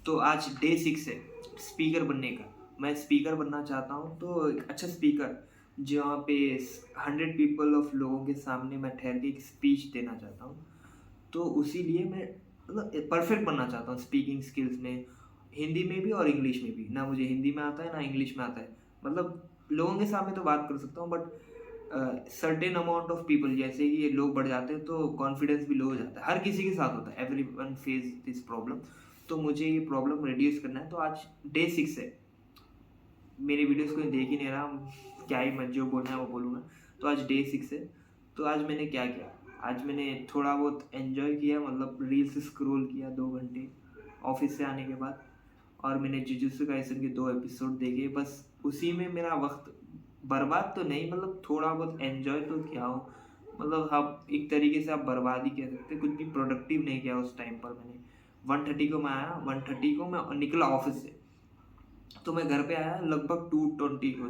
तो आज डे 6 है स्पीकर बनने का। मैं स्पीकर बनना चाहता हूँ, तो एक अच्छा स्पीकर जहाँ पे 100 पीपल ऑफ लोगों के सामने मैं ठहर के एक स्पीच देना चाहता हूँ। तो उसी लिए मैं मतलब परफेक्ट बनना चाहता हूँ स्पीकिंग स्किल्स में, हिंदी में भी और इंग्लिश में भी। ना मुझे हिंदी में आता है, ना इंग्लिश में आता है। मतलब लोगों के सामने तो बात कर सकता हूँ, but certain amount of people, जैसे कि ये लोग बढ़ जाते हैं तो कॉन्फिडेंस भी लो हो जाता है। हर किसी के साथ होता है, एवरीवन फेस दिस प्रॉब्लम। तो मुझे ये प्रॉब्लम रिड्यूस करना है। तो आज डे 6 है। मेरी वीडियोस कोई देख ही नहीं रहा, क्या ही मैं जो बोलना है वो बोलूँगा। तो आज डे 6 है। तो आज मैंने क्या किया, आज मैंने थोड़ा बहुत एन्जॉय किया, मतलब रील्स स्क्रॉल किया 2 घंटे ऑफिस से आने के बाद। और मैंने जुजुत्सु काइसन के 2 एपिसोड देखे। बस उसी में मेरा वक्त बर्बाद तो नहीं, मतलब थोड़ा बहुत एन्जॉय तो किया हूँ। मतलब आप एक तरीके से आप बर्बाद ही कह सकते हैं, कुछ भी प्रोडक्टिव नहीं किया उस टाइम पर मैंने। 1:30 को मैं आया, 1:30 को मैं निकला ऑफिस से। तो मैं घर पे आया लगभग 2:20 को,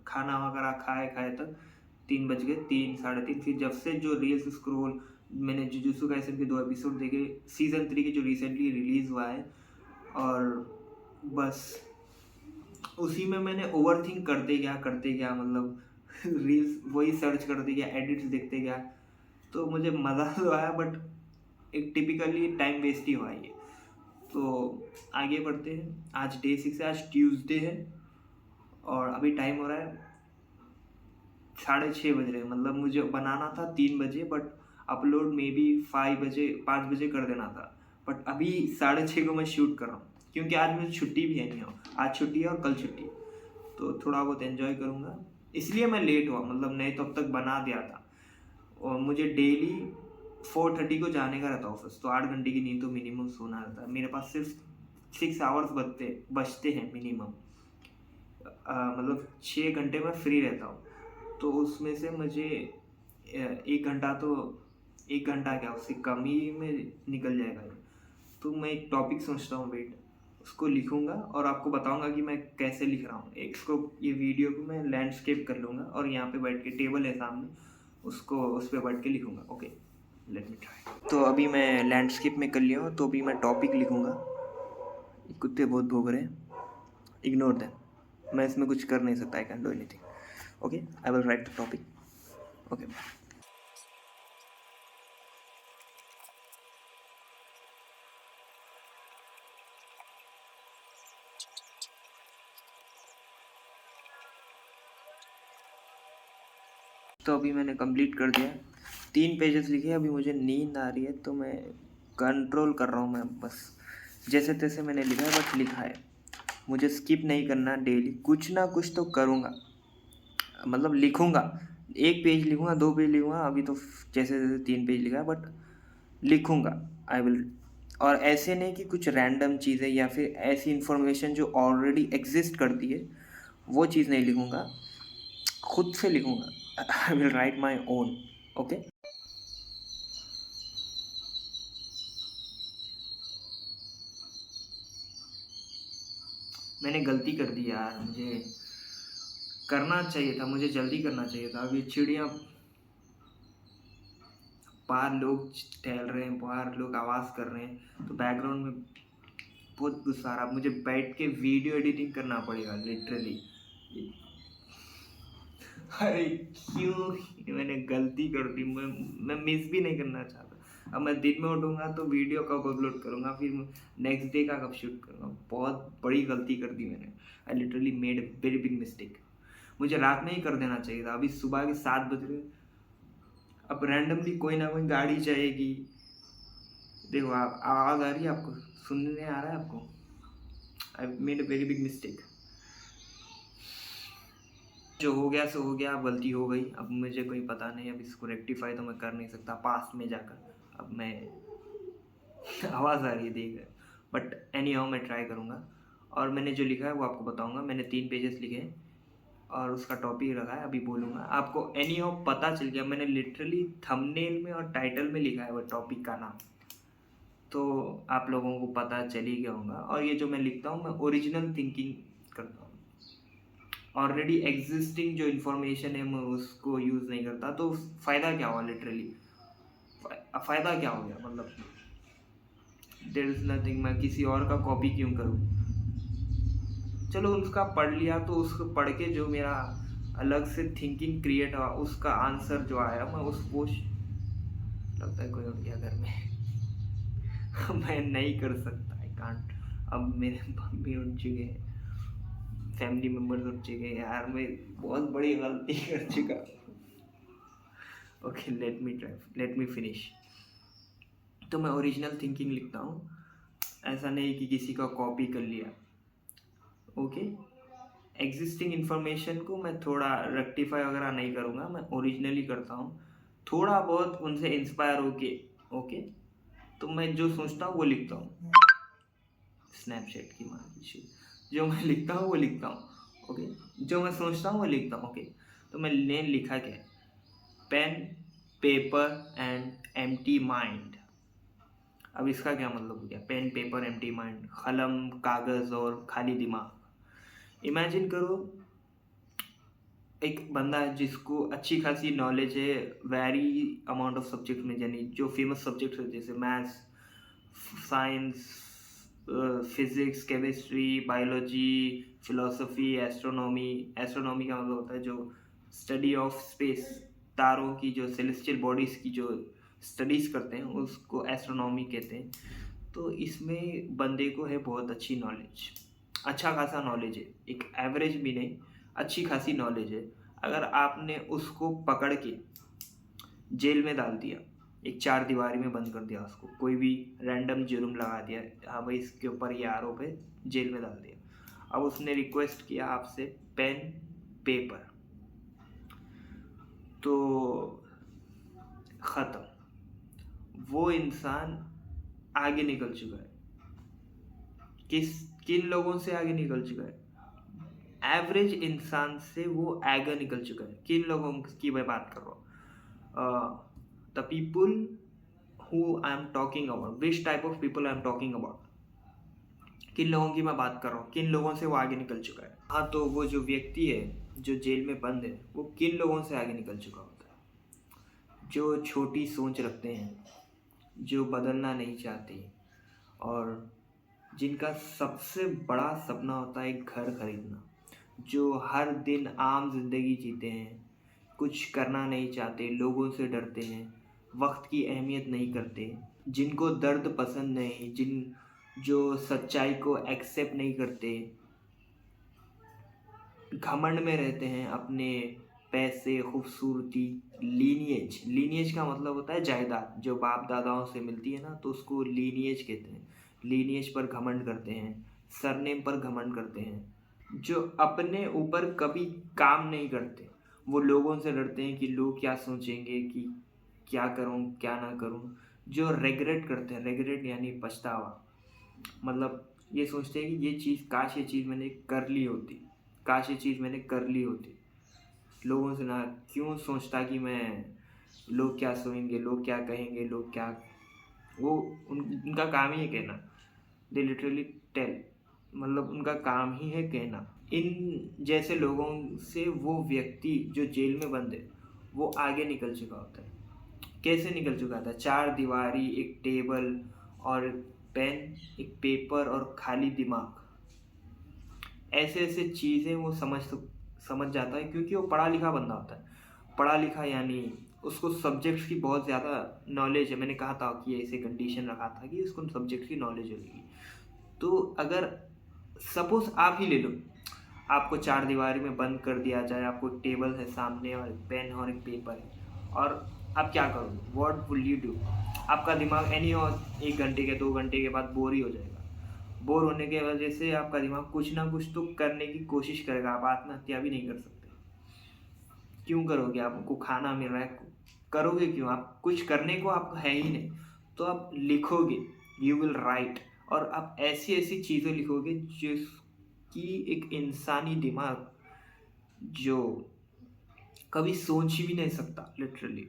खाना वगैरह खाए खाए तक 3 बज गए, 3 साढ़े 3। फिर जब से जो रील्स स्क्रॉल, मैंने जुजुत्सु काइसन के 2 एपिसोड देखे, सीज़न 3 की जो रिसेंटली रिलीज़ हुआ है। और बस उसी में मैंने ओवरथिंक करते गया, मतलब रील्स वही सर्च करते गया, एडिट्स देखते गया। तो मुझे मज़ा तो आया, बट एक टिपिकली टाइम वेस्ट ही हुआ ये। तो आगे बढ़ते हैं। आज डे 6 है, आज ट्यूसडे है। और अभी टाइम हो रहा है 6:30 बज रहे हैं। मतलब मुझे बनाना था 3 बजे, बट अपलोड मे बी 5 बजे कर देना था। बट अभी 6:30 को मैं शूट कर रहा हूँ, क्योंकि आज मुझे छुट्टी भी है नहीं हो। आज छुट्टी है और कल छुट्टी है। तो थोड़ा बहुत एंजॉय करूँगा, इसलिए मैं लेट हुआ, मतलब नहीं तो अब तक बना दिया था। और मुझे डेली 4:30 को जाने का रहता ऑफिस, तो 8 घंटे की नींद तो मिनिमम सोना रहता है। मेरे पास सिर्फ 6 आवर्स बचते हैं मिनिमम। मतलब 6 घंटे मैं फ्री रहता हूँ। तो उसमें से मुझे 1 घंटा तो, 1 घंटा क्या उससे कम ही में निकल जाएगा ये। तो मैं एक टॉपिक सोचता हूँ, वेट, उसको लिखूँगा और आपको बताऊँगा कि मैं कैसे लिख रहा हूँ। एक इसको, ये वीडियो को मैं लैंडस्केप कर लूँगा और यहाँ पे बैठ के, टेबल है सामने, उसको उस पर बैठ के लिखूँगा। Okay, let me try. तो अभी मैं लैंडस्केप में कर लिया हूँ, तो अभी मैं टॉपिक लिखूँगा। कुत्ते बहुत भौंक रहे हैं, इग्नोर देम। मैं इसमें कुछ कर नहीं सकता, I can do anything. Okay, I will write the topic. Okay. तो अभी मैंने कंप्लीट कर दिया, 3 पेजेस लिखे। अभी मुझे नींद आ रही है, तो मैं कंट्रोल कर रहा हूँ। मैं बस जैसे तैसे मैंने लिखा है, बट लिखा है। मुझे स्किप नहीं करना, डेली कुछ ना कुछ तो करूँगा, मतलब लिखूँगा। 1 पेज लिखूँगा, 2 पेज लिखूँगा। अभी तो जैसे जैसे 3 पेज लिखा है, बट लिखूँगा, आई विल। और ऐसे नहीं कि कुछ रैंडम चीज़ें या फिर ऐसी इन्फॉर्मेशन जो ऑलरेडी एग्जिस्ट करती है, वो चीज़ नहीं लिखूँगा, खुद से लिखूँगा। I will write my own. Okay. मैंने गलती कर दी यार, मुझे करना चाहिए था, मुझे जल्दी करना चाहिए था। अभी चिड़िया, बाहर लोग टहल रहे हैं, बाहर लोग आवाज़ कर रहे हैं, तो बैकग्राउंड में बहुत गुस्सा आ रहा। मुझे बैठ के वीडियो एडिटिंग करना पड़ेगा लिटरली। अरे क्यों, मैंने गलती कर दी। मैं मिस भी नहीं करना चाहता। अब मैं दिन में उठूँगा तो वीडियो कब अपलोड करूँगा, फिर नेक्स्ट डे का कब शूट करूँगा। बहुत बड़ी गलती कर दी मैंने। I literally made a very big mistake. मुझे रात में ही कर देना चाहिए था। अभी सुबह के 7 बज रहे। अब रैंडमली कोई ना कोई गाड़ी जाएगी। देखो, आप आवाज़ आ रही है आपको, सुनने आ रहा है आपको? I made a very big mistake. जो हो गया सो हो गया, अब गलती हो गई। अब मुझे कोई पता नहीं, अब इसको रेक्टिफाई तो मैं कर नहीं सकता पास्ट में जाकर। अब मैं आवाज़ आ रही है, देख, बट एनी हाउ मैं ट्राई करूँगा। और मैंने जो लिखा है वो आपको बताऊँगा। मैंने 3 पेजेस लिखे हैं और उसका टॉपिक रखा है, अभी बोलूँगा आपको। एनी हाउ पता चल गया, मैंने लिटरली थंबनेल में और टाइटल में लिखा है वो टॉपिक का नाम, तो आप लोगों को पता चल ही गया होगा। और ये जो मैं लिखता हूँ, मैं ओरिजिनल थिंकिंग करता हूँ। ऑलरेडी एग्जिस्टिंग जो इन्फॉर्मेशन है मैं उसको यूज़ नहीं करता। तो फ़ायदा क्या हुआ लिटरली, फ़ायदा क्या हो गया, मतलब देयर इज़ नथिंग, मैं किसी और का कॉपी क्यों करूँ? चलो उसका पढ़ लिया तो उसको पढ़ के जो मेरा अलग से थिंकिंग क्रिएट हुआ, उसका आंसर जो आया मैं उसको लगता है कोई उठ गया घर में। मैं नहीं कर सकता, आई कांट। अब मेरे मम्मी उठ चुके हैं, फैमिली मेम्बर्स उठ चुके हैं, यार मैं बहुत बड़ी गलती कर चुका। Okay, let me finish. तो मैं ओरिजिनल थिंकिंग लिखता हूँ, ऐसा नहीं कि किसी का कॉपी कर लिया। ओके, एग्जिस्टिंग इन्फॉर्मेशन को मैं थोड़ा रेक्टिफाई वगैरह नहीं करूँगा, मैं ओरिजिनली करता हूँ, थोड़ा बहुत उनसे इंस्पायर होके। ओके, तो मैं जो सोचता हूँ वो लिखता हूँ। स्नैपचैट की मान लीजिए, जो मैं लिखता हूँ वो लिखता हूँ। ओके, जो मैं सोचता हूँ वो लिखता हूँ। ओके, तो मैंने लिखा क्या है? Pen, paper and empty mind. अब इसका क्या मतलब हो गया? पेन, पेपर, एम्प्टी माइंड, कलम, कागज़ और खाली दिमाग। इमेजिन करो एक बंदा है जिसको अच्छी खासी नॉलेज है वेरी अमाउंट ऑफ सब्जेक्ट में, यानी जो फेमस सब्जेक्ट्स है जैसे maths, science, physics, chemistry, biology, philosophy, astronomy. Astronomy का मतलब होता है जो स्टडी ऑफ स्पेस, तारों की जो सेलेस्टियल बॉडीज़ की जो स्टडीज़ करते हैं उसको एस्ट्रोनॉमी कहते हैं। तो इसमें बंदे को है बहुत अच्छी नॉलेज, अच्छा खासा नॉलेज है, एक एवरेज भी नहीं, अच्छी खासी नॉलेज है। अगर आपने उसको पकड़ के जेल में डाल दिया, एक चार दीवारी में बंद कर दिया, उसको कोई भी रैंडम जुर्म लगा दिया, हाँ भाई इसके ऊपर ये आरोप है, जेल में डाल दिया। अब उसने रिक्वेस्ट किया आपसे पेन, पेपर, तो ख़त्म, वो इंसान आगे निकल चुका है। किन लोगों से आगे निकल चुका है? एवरेज इंसान से वो आगे निकल चुका है। किन लोगों की मैं बात कर रहा हूँ? The people who I am talking about, which type of people I am talking about, किन लोगों की मैं बात कर रहा हूँ, किन लोगों से वो आगे निकल चुका है। हाँ, तो वो जो व्यक्ति है जो जेल में बंद है वो किन लोगों से आगे निकल चुका होता है? जो छोटी सोच रखते हैं, जो बदलना नहीं चाहते, और जिनका सबसे बड़ा सपना होता है घर खरीदना, जो हर दिन आम जिंदगी जीते हैं, कुछ करना नहीं चाहते, लोगों से डरते हैं, वक्त की अहमियत नहीं करते, जिनको दर्द पसंद नहीं, जो सच्चाई को एक्सेप्ट नहीं करते, घमंड में रहते हैं अपने पैसे, खूबसूरती, लीनिएज का मतलब होता है जायदाद, जो बाप दादाओं से मिलती है ना, तो उसको लीनिएज कहते हैं। लीनिएज पर घमंड करते हैं, सरनेम पर घमंड करते हैं, जो अपने ऊपर कभी काम नहीं करते, वो लोगों से डरते हैं कि लोग क्या सोचेंगे, कि क्या करूं क्या ना करूं, जो रेगरेट करते हैं, रेगरेट यानी पछतावा, मतलब ये सोचते हैं कि ये चीज़, काश ये चीज़ मैंने कर ली होती, काश ये चीज़ मैंने कर ली होती, लोगों से ना क्यों सोचता कि मैं, लोग क्या सोचेंगे, लोग क्या कहेंगे, लोग क्या, वो उनका काम ही है कहना। दे लिटरली टेल, मतलब उनका काम ही है कहना। इन जैसे लोगों से वो व्यक्ति जो जेल में बंद है वो आगे निकल चुका होता है। कैसे निकल चुका था? चार दीवारी, एक टेबल और पेन, एक पेपर और खाली दिमाग, ऐसे ऐसे चीज़ें वो समझ जाता है, क्योंकि वो पढ़ा लिखा बंदा होता है। पढ़ा लिखा यानी उसको सब्जेक्ट्स की बहुत ज़्यादा नॉलेज है। मैंने कहा था कि ऐसे कंडीशन रखा था कि उसको सब्जेक्ट्स की नॉलेज होगी। तो अगर सपोज आप ही ले लो, आपको चार दीवारी में बंद कर दिया जाए, आपको एक टेबल है सामने और एक पेन और एक पेपर है, और आप क्या करोगे? What will you do? आपका दिमाग एनी और 1 घंटे के 2 घंटे के बाद बोर ही हो जाएगा। बोर होने की वजह से आपका दिमाग कुछ ना कुछ तो करने की कोशिश करेगा। आप आत्महत्या भी नहीं कर सकते, क्यों करोगे? आपको खाना मिल रहा है, करोगे क्यों? आप कुछ करने को आपको है ही नहीं, तो आप लिखोगे, यू विल राइट, और आप ऐसी ऐसी चीज़ें लिखोगे जिसकी एक इंसानी दिमाग जो कभी सोच ही भी नहीं सकता, लिटरली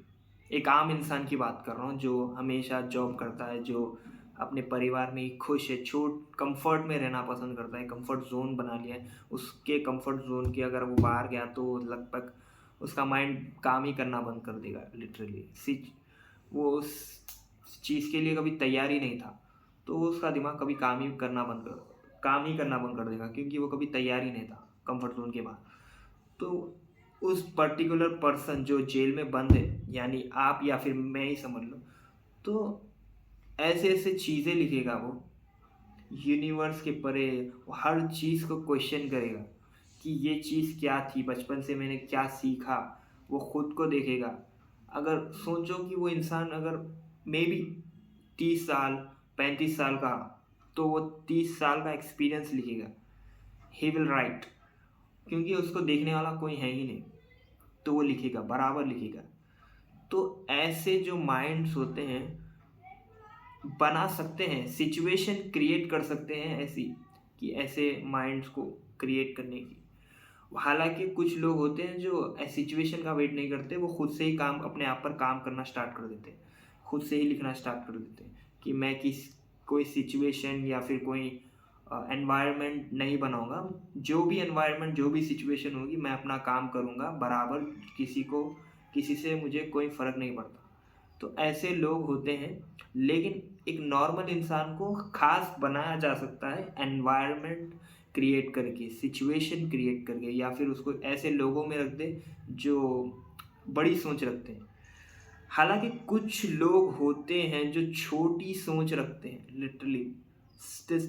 एक आम इंसान की बात कर रहा हूँ जो हमेशा जॉब करता है, जो अपने परिवार में ही खुश है, कंफर्ट में रहना पसंद करता है, कंफर्ट जोन बना लिया है। उसके कंफर्ट जोन के अगर वो बाहर गया तो लगभग उसका माइंड काम ही करना बंद कर देगा, लिटरली। वो उस चीज़ के लिए कभी तैयार ही नहीं था। तो उसका दिमाग कभी काम ही करना बंद कर देगा, क्योंकि वो कभी तैयार ही नहीं था कंफर्ट जोन के बाद। तो उस पर्टिकुलर पर्सन जो जेल में बंद है, यानी आप या फिर मैं ही समझ लो, तो ऐसे ऐसे चीज़ें लिखेगा वो यूनिवर्स के परे। वो हर चीज़ को क्वेश्चन करेगा कि ये चीज़ क्या थी, बचपन से मैंने क्या सीखा। वो खुद को देखेगा। अगर सोचो कि वो इंसान अगर मे बी 30 साल 35 साल का, तो वो 30 साल का एक्सपीरियंस लिखेगा। ही विल राइट, क्योंकि उसको देखने वाला कोई है ही नहीं, तो वो लिखेगा, बराबर लिखेगा। तो ऐसे जो माइंड्स होते हैं बना सकते हैं, सिचुएशन क्रिएट कर सकते हैं ऐसी, कि ऐसे माइंड्स को क्रिएट करने की। हालांकि कुछ लोग होते हैं जो सिचुएशन का वेट नहीं करते, वो खुद से ही काम, अपने आप पर काम करना स्टार्ट कर देते हैं, खुद से ही लिखना स्टार्ट कर देते हैं कि मैं कोई सिचुएशन या फिर कोई एनवायरनमेंट नहीं बनाऊंगा। जो भी एनवायरनमेंट, जो भी सिचुएशन होगी, मैं अपना काम करूंगा बराबर, किसी से मुझे कोई फ़र्क नहीं पड़ता। तो ऐसे लोग होते हैं। लेकिन एक नॉर्मल इंसान को खास बनाया जा सकता है एनवायरनमेंट क्रिएट करके, सिचुएशन क्रिएट करके, या फिर उसको ऐसे लोगों में रख दे जो बड़ी सोच रखते हैं। हालांकि कुछ लोग होते हैं जो छोटी सोच रखते हैं, literally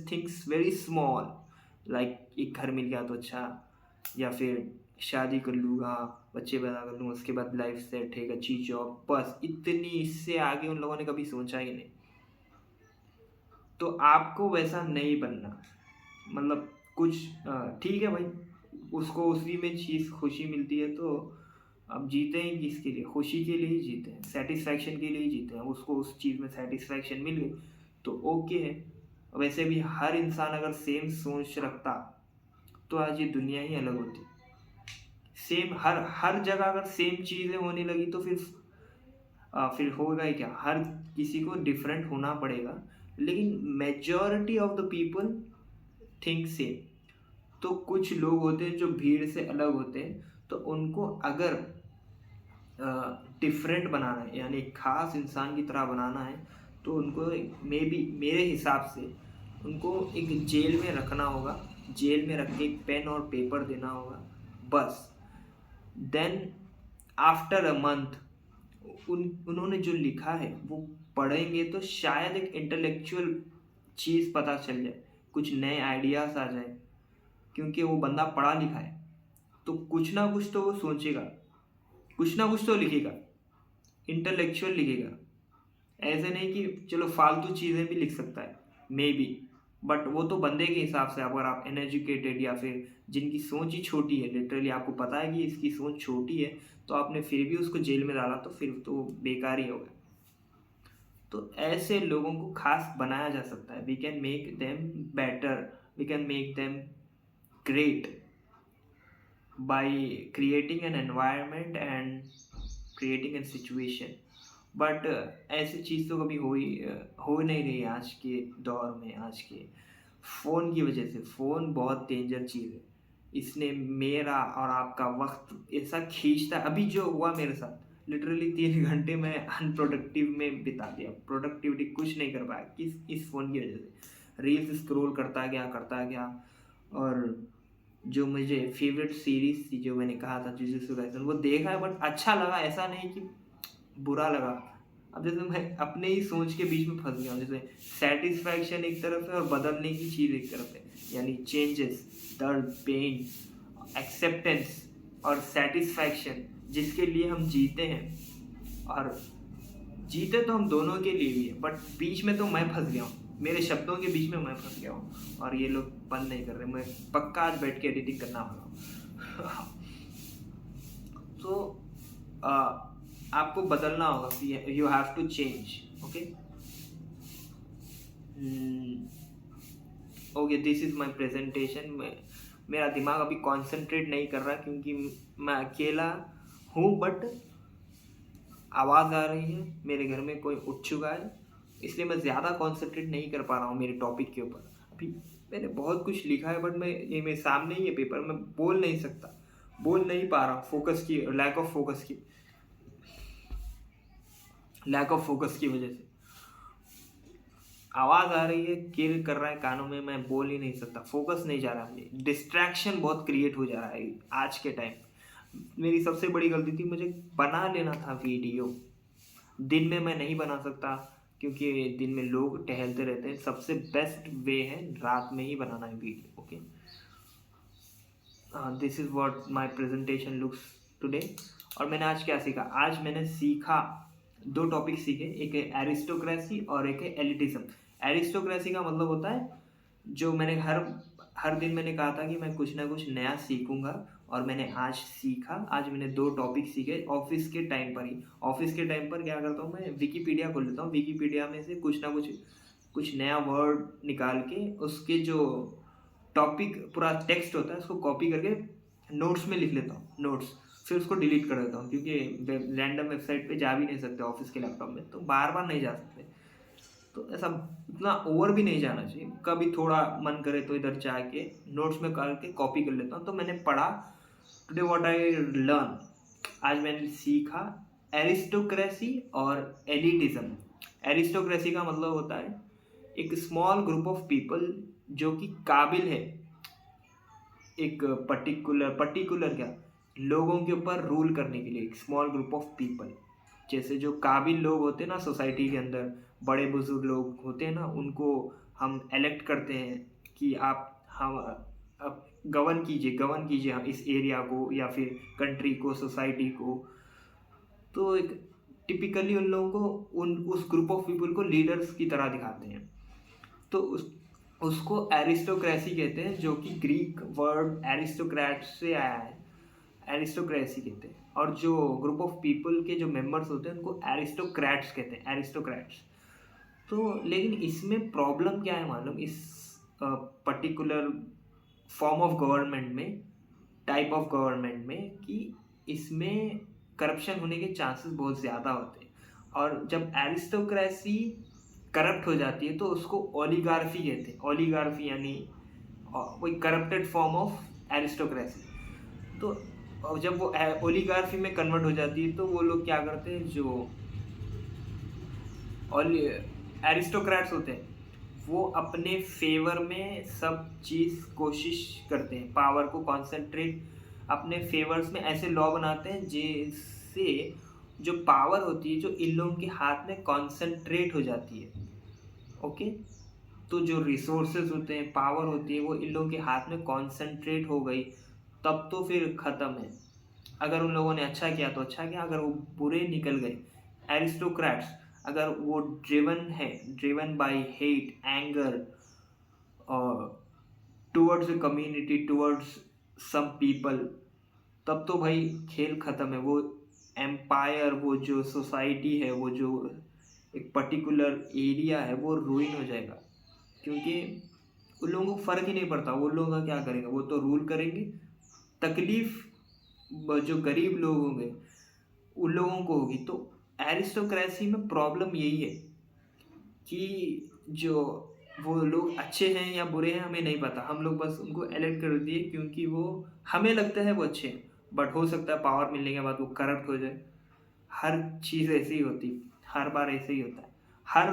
things very small, like एक घर मिल गया तो अच्छा, या फिर शादी कर लूँगा, बच्चे पैदा कर लूँगा, उसके बाद लाइफ सेट है, अच्छी जॉब, बस इतनी, इससे आगे उन लोगों ने कभी सोचा ही नहीं। तो आपको वैसा नहीं बनना। मतलब कुछ ठीक है भाई, उसको उसी में चीज़ खुशी मिलती है, तो अब जीते हैं किसके लिए? खुशी के लिए ही जीते हैं, सेटिस्फैक्शन के लिए ही जीते हैं। उसको उस चीज़ में सेटिस्फैक्शन मिल गई तो ओके है। वैसे भी हर इंसान अगर सेम सोच रखता तो आज ये दुनिया ही अलग होती। सेम हर हर जगह अगर सेम चीज़ें होने लगी तो फिर होगा ही क्या? हर किसी को डिफरेंट होना पड़ेगा। लेकिन majority of the people think same. तो कुछ लोग होते हैं जो भीड़ से अलग होते हैं, तो उनको अगर डिफरेंट बनाना है, यानी एक खास इंसान की तरह बनाना है, तो उनको मेरे हिसाब से उनको एक जेल में रखना होगा। जेल में रख के एक पेन और पेपर देना होगा, बस। देन आफ्टर अ मंथ उन्होंने जो लिखा है वो पढ़ेंगे तो शायद एक इंटेलेक्चुअल चीज़ पता चल जाए, कुछ नए आइडियाज़ आ जाए, क्योंकि वो बंदा पढ़ा लिखा है। तो कुछ ना कुछ तो वो सोचेगा, कुछ ना कुछ तो लिखेगा, इंटेलेक्चुअल लिखेगा। ऐसे नहीं कि चलो फालतू चीज़ें भी लिख सकता है मे बी, बट वो तो बंदे के हिसाब से। अगर आप अनएजुकेटेड या फिर जिनकी सोच ही छोटी है, लिटरली आपको पता है कि इसकी सोच छोटी है, तो आपने फिर भी उसको जेल में डाला, तो फिर तो बेकार ही होगा। तो ऐसे लोगों को खास बनाया जा सकता है। We can make them better, we can make them great by creating an environment and creating a situation। But ऐसी चीज़ तो कभी हो नहीं रही आज के दौर में। आज के फ़ोन की वजह से, फ़ोन बहुत डेंजर चीज़ है। इसने मेरा और आपका वक्त ऐसा खींचता, अभी जो हुआ मेरे साथ, लिटरली 3 घंटे मैं अनप्रोडक्टिव में बिता दिया, प्रोडक्टिविटी कुछ नहीं कर पाया, इस फ़ोन की वजह से। रील्स स्क्रॉल करता गया। और जो मुझे फेवरेट सीरीज़ थी, जो मैंने कहा था जुजुत्सु काइसेन, वो देखा है, बट अच्छा लगा, ऐसा नहीं कि बुरा लगा। अब जैसे मैं अपने ही सोच के बीच में फंस गया हूँ। जैसे सेटिस्फैक्शन एक तरफ है और बदलने की चीज़ एक तरफ है, यानी चेंजेस, दर्द, पेन, एक्सेप्टेंस और सेटिस्फैक्शन, जिसके लिए हम जीते हैं। और जीते तो हम दोनों के लिए भी है, बट बीच में तो मैं फंस गया हूँ, मेरे शब्दों के बीच में मैं फंस गया हूँ, और ये लोग बंद नहीं कर रहे। मैं पक्का आज बैठ के एडिटिंग करना होगा। तो आपको बदलना होगा, you have to change. Okay, this is my presentation. मेरा दिमाग अभी कॉन्सेंट्रेट नहीं कर रहा, क्योंकि मैं अकेला हूँ, बट आवाज़ आ रही है, मेरे घर में कोई उठ चुका है, इसलिए मैं ज़्यादा कॉन्सेंट्रेट नहीं कर पा रहा हूँ मेरे टॉपिक के ऊपर। अभी मैंने बहुत कुछ लिखा है, बट ये मेरे सामने ही है पेपर, मैं बोल नहीं सकता, बोल नहीं पा रहा हूँ, लैक ऑफ फोकस की वजह से। आवाज़ आ रही है, किल कर रहा है कानों में, मैं बोल ही नहीं सकता, फोकस नहीं जा रहा मुझे, डिस्ट्रैक्शन बहुत क्रिएट हो जा रहा है आज के टाइम। मेरी सबसे बड़ी गलती थी, मुझे बना लेना था वीडियो। दिन में मैं नहीं बना सकता क्योंकि दिन में लोग टहलते रहते हैं। सबसे बेस्ट वे है रात में ही बनाना है video. Okay, this is what my presentation looks today. और मैंने आज क्या सीखा? आज मैंने सीखा 2 टॉपिक सीखे, एक है एरिस्टोक्रेसी और एक है एलिटिज्म। एरिस्टोक्रेसी का मतलब होता है, जो मैंने हर हर दिन मैंने कहा था कि मैं कुछ ना कुछ नया सीखूंगा, और मैंने आज सीखा। आज मैंने 2 टॉपिक सीखे ऑफिस के टाइम पर ही। ऑफिस के टाइम पर क्या करता हूँ, मैं विकिपीडिया खोल लेता हूँ, विकिपीडिया में से कुछ ना कुछ नया वर्ड निकाल के उसके जो टॉपिक पूरा टेक्स्ट होता है उसको कॉपी करके नोट्स में लिख लेता हूँ, नोट्स। फिर उसको डिलीट कर देता हूँ, क्योंकि रैंडम वेबसाइट पे जा भी नहीं सकते ऑफिस के लैपटॉप में, तो बार बार नहीं जा सकते। तो ऐसा इतना ओवर भी नहीं जाना चाहिए, कभी थोड़ा मन करे तो इधर जाके नोट्स में करके कॉपी कर लेता हूँ। तो मैंने पढ़ा टुडे व्हाट आई लर्न, आज मैंने सीखा एरिस्टोक्रेसी और एलिटिज्म। एरिस्टोक्रेसी का मतलब होता है एक स्मॉल ग्रुप ऑफ पीपल जो कि काबिल है एक पर्टिकुलर क्या लोगों के ऊपर रूल करने के लिए। एक स्मॉल ग्रुप ऑफ पीपल, जैसे जो काबिल लोग होते हैं ना सोसाइटी के अंदर, बड़े बुजुर्ग लोग होते हैं ना, उनको हम इलेक्ट करते हैं कि हम अब गवर्न कीजिए हम इस एरिया को या फिर कंट्री को, सोसाइटी को। तो एक टिपिकली उन लोगों को उस ग्रुप ऑफ पीपल को लीडर्स की तरह दिखाते हैं। तो उसको एरिस्टोक्रेसी कहते हैं, जो कि ग्रीक वर्ड एरिस्टोक्रेट से आया है, एरिस्टोक्रेसी कहते हैं। और जो ग्रुप ऑफ पीपल के जो मेंबर्स होते हैं उनको एरिस्टोक्रेट्स कहते हैं, एरिस्टोक्रेट्स। तो लेकिन इसमें प्रॉब्लम क्या है मालूम, इस पर्टिकुलर फॉर्म ऑफ गवर्नमेंट में, टाइप ऑफ गवर्नमेंट में, कि इसमें करप्शन होने के चांसेस बहुत ज़्यादा होते हैं। और जब एरिस्टोक्रेसी करप्ट हो जाती है तो उसको ओलिगार्फी कहते हैं। ओलिगार्फी यानी कोई करप्टेड फॉर्म ऑफ एरिस्टोक्रेसी। तो जब वो ओलिगार्फी में कन्वर्ट हो जाती है तो वो लोग क्या करते हैं, जो एरिस्टोक्रेट्स होते हैं वो अपने फेवर में सब चीज़ कोशिश करते हैं, पावर को कॉन्सेंट्रेट अपने फेवर्स में ऐसे लॉ बनाते हैं जिससे जो पावर होती है जो इन लोगों के हाथ में कॉन्सेंट्रेट हो जाती है। ओके, तो जो रिसोर्सेज होते हैं, पावर होती है, वो इन लोगों के हाथ में कॉन्सेंट्रेट हो गई, तब तो फिर ख़त्म है। अगर उन लोगों ने अच्छा किया तो अच्छा किया, अगर वो बुरे निकल गए एरिस्टोक्रेट्स, अगर वो driven by hate, anger towards the community, towards some people, तब तो भाई खेल ख़त्म है। वो एम्पायर, वो जो सोसाइटी है, वो जो एक पर्टिकुलर एरिया है, वो रूइन हो जाएगा। क्योंकि उन लोगों को फ़र्क ही नहीं पड़ता, वो लोग क्या करेंगे, वो तो रूल करेंगे। तकलीफ़ जो गरीब लोग होंगे उन लोगों को होगी। तो एरिस्टोक्रेसी में प्रॉब्लम यही है कि जो वो लोग अच्छे हैं या बुरे हैं हमें नहीं पता, हम लोग बस उनको एलेक्ट कर दिए क्योंकि वो हमें लगता है वो अच्छे हैं, बट हो सकता है पावर मिलने के बाद वो करप्ट हो जाए। हर चीज़ ऐसे ही होती है, हर बार ऐसे ही होता है। हर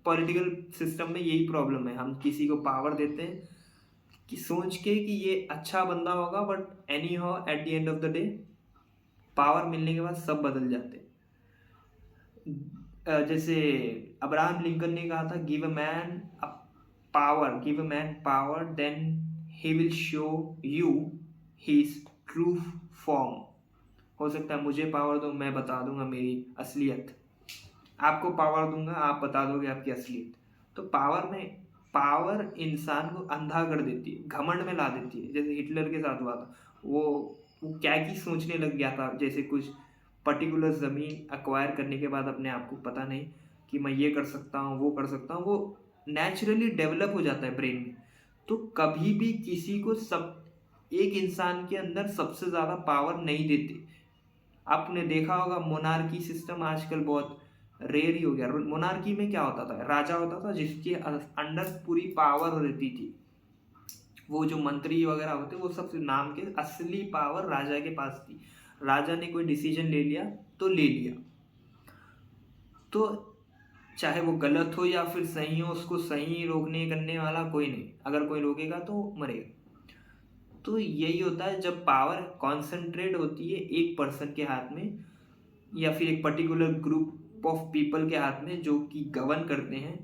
पॉलिटिकल सिस्टम में यही प्रॉब्लम है, हम किसी को पावर देते हैं कि सोच के कि ये अच्छा बंदा होगा, but any how at the end of the day power मिलने के बाद सब बदल जाते हैं। जैसे अब्राहम लिंकन ने कहा था, give a man power then he will show you his true form. हो सकता है मुझे पावर दो, मैं बता दूंगा मेरी असलियत, आपको पावर दूंगा, आप बता दोगे आपकी असलियत। तो पावर इंसान को अंधा कर देती है, घमंड में ला देती है। जैसे हिटलर के साथ हुआ था, वो क्या की सोचने लग गया था, जैसे कुछ पर्टिकुलर ज़मीन अक्वायर करने के बाद अपने आप को पता नहीं कि मैं ये कर सकता हूँ, वो कर सकता हूँ, वो नेचुरली डेवलप हो जाता है ब्रेन में। तो कभी भी किसी को एक इंसान के अंदर सबसे ज़्यादा पावर नहीं देते। आपने देखा होगा मोनार्की सिस्टम आजकल बहुत रेयर ही हो गया। मोनार्की में क्या होता था, राजा होता था जिसके अंडर पूरी पावर रहती थी। वो जो मंत्री वगैरह होते वो सब नाम के, असली पावर राजा के पास थी। राजा ने कोई डिसीजन ले लिया तो ले लिया। तो चाहे वो गलत हो या फिर सही हो, उसको सही रोकने करने वाला कोई नहीं, अगर कोई रोकेगा तो मरेगा। तो यही होता है जब पावर कॉन्सेंट्रेट होती है एक पर्सन के हाथ में या फिर एक पर्टिकुलर ग्रुप ऑफ पीपल के हाथ में जो कि गवर्न करते हैं,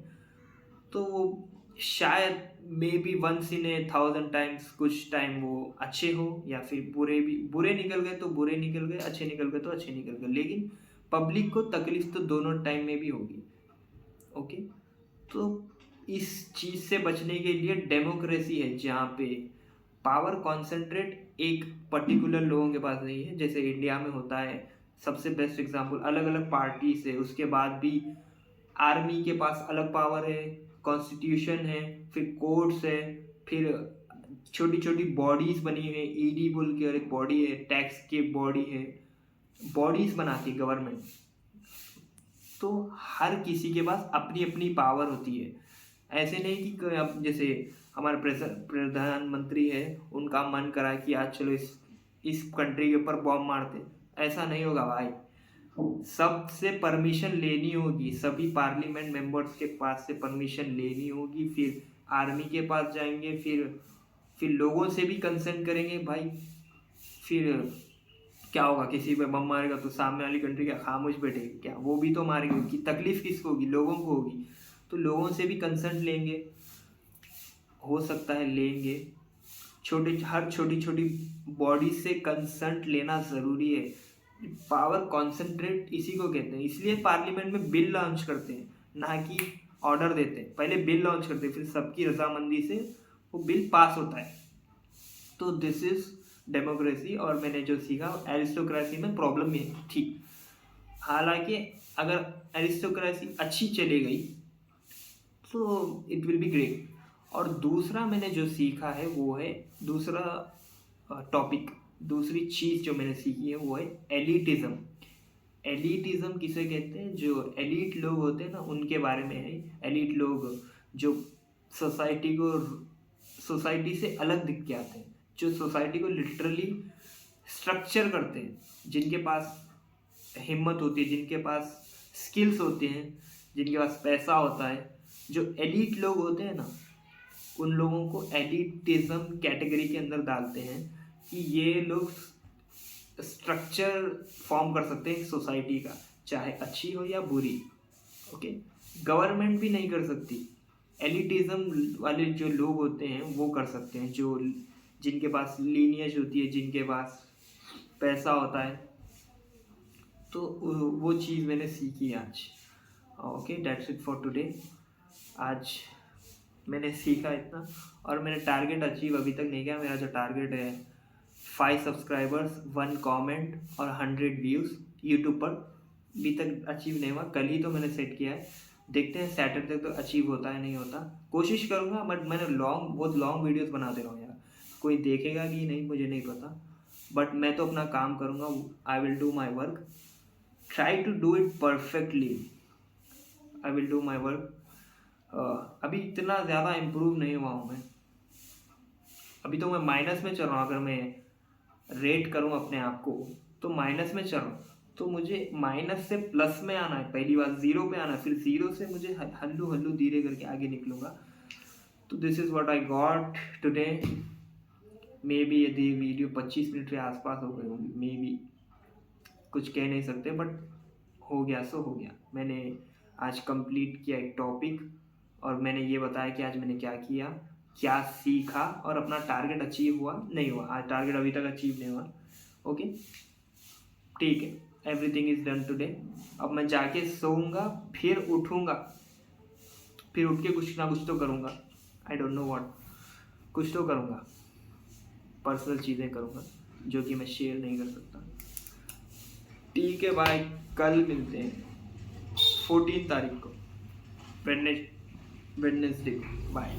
तो वो शायद maybe once in a 1000 times कुछ टाइम वो अच्छे हो या फिर बुरे भी, बुरे निकल गए तो बुरे निकल गए, अच्छे निकल गए तो अच्छे निकल गए, लेकिन पब्लिक को तकलीफ तो दोनों टाइम में भी होगी। ओके, तो इस चीज़ से बचने के लिए डेमोक्रेसी है जहाँ पे पावर कॉन्सेंट्रेट एक पर्टिकुलर लोगों के पास नहीं है, जैसे इंडिया में होता है। सबसे बेस्ट एग्जांपल अलग अलग पार्टी से, उसके बाद भी आर्मी के पास अलग पावर है, कॉन्स्टिट्यूशन है, फिर कोर्ट्स है, फिर छोटी छोटी बॉडीज बनी हुई है, ईडी बोल के और एक बॉडी है, टैक्स की बॉडी है, बॉडीज बनाती है गवर्नमेंट। तो हर किसी के पास अपनी अपनी पावर होती है। ऐसे नहीं कि अब जैसे हमारे प्रधानमंत्री है, उनका मन करा कि आज चलो इस कंट्री के ऊपर बॉम्ब मारते, ऐसा नहीं होगा भाई। सबसे परमिशन लेनी होगी, सभी पार्लियामेंट मेंबर्स के पास से परमिशन लेनी होगी, फिर आर्मी के पास जाएंगे, फिर लोगों से भी कंसर्न करेंगे भाई। फिर क्या होगा, किसी पे बम मारेगा तो सामने वाली कंट्री क्या खामोश बैठेगी क्या? वो भी तो मारेगी, कि तकलीफ किसको होगी? लोगों को होगी। तो लोगों से भी कंसर्न लेंगे, हो सकता है लेंगे। हर छोटी छोटी बॉडी से कंसर्न लेना ज़रूरी है। पावर कॉन्सेंट्रेट इसी को कहते हैं, इसलिए पार्लियामेंट में बिल लॉन्च करते हैं, ना कि ऑर्डर देते हैं। पहले बिल लॉन्च करते हैं, फिर सबकी रजामंदी से वो बिल पास होता है। तो दिस इज डेमोक्रेसी। और मैंने जो सीखा, एरिस्टोक्रेसी में प्रॉब्लम ये थी। हालांकि अगर एरिस्टोक्रेसी अच्छी चली गई तो इट विल बी ग्रेट। और दूसरा मैंने जो सीखा है वो है, दूसरा टॉपिक, दूसरी चीज़ जो मैंने सीखी है वो है एलिटिज़म। एलिटिज़म किसे कहते हैं? जो एलिट लोग होते हैं ना, उनके बारे में है। एलिट लोग जो सोसाइटी से अलग दिख के आते हैं, जो सोसाइटी को लिटरली स्ट्रक्चर करते हैं, जिनके पास हिम्मत होती है, जिनके पास स्किल्स होते हैं, जिनके पास पैसा होता है। जो एलिट लोग होते हैं ना, उन लोगों को एलिटिज्म कैटेगरी के अंदर डालते हैं कि ये लोग स्ट्रक्चर फॉर्म कर सकते हैं सोसाइटी का, चाहे अच्छी हो या बुरी। ओके, गवर्नमेंट भी नहीं कर सकती। एलिटिज्म वाले जो लोग होते हैं वो कर सकते हैं, जो जिनके पास लीनियज होती है, जिनके पास पैसा होता है। तो वो चीज़ मैंने सीखी आज। Okay, that's it for today. आज मैंने सीखा इतना, और मैंने टारगेट अचीव अभी तक नहीं किया। मेरा जो टारगेट है 5 सब्सक्राइबर्स, 1 कमेंट और 100 व्यूज़ यूट्यूब पर, अभी तक अचीव नहीं हुआ। कल ही तो मैंने सेट किया है, देखते हैं सैटरडे तक तो अचीव होता है नहीं होता। कोशिश करूँगा, बट मैंने बहुत लॉन्ग वीडियोस बना दे रहा हूँ यार। कोई देखेगा कि नहीं मुझे नहीं पता, बट मैं तो अपना काम करूँगा। I will do my work, try to do it perfectly. I will do my work. अभी इतना ज़्यादा इम्प्रूव नहीं हुआ हूँ मैं। अभी तो मैं माइनस में चल रहा हूँ। अगर मैं रेट करूँ अपने आप को तो माइनस में चल रहा हूँ। तो मुझे माइनस से प्लस में आना है, पहली बार ज़ीरो पे आना है, फिर ज़ीरो से मुझे हल्लू हल्लू धीरे करके आगे निकलूँगा। तो this is what I got today. May be यदि वीडियो 25 मिनट के आसपास हो गई होंगी, मे बी, कुछ कह नहीं सकते, बट हो गया सो हो गया। मैंने आज कंप्लीट किया एक टॉपिक, और मैंने ये बताया कि आज मैंने क्या किया, क्या सीखा, और अपना टारगेट अचीव हुआ नहीं हुआ। आज टारगेट अभी तक अचीव नहीं हुआ। ओके, ठीक है, एवरीथिंग इज डन टुडे। अब मैं जाके सोऊंगा, फिर उठूंगा, फिर उठ के कुछ ना कुछ तो करूँगा। आई डोंट नो व्हाट, कुछ तो करूँगा, पर्सनल चीज़ें करूँगा जो कि मैं शेयर नहीं कर सकता। ठीक है भाई, कल मिलते हैं 14 तारीख को, वेडनेसडे। बाय।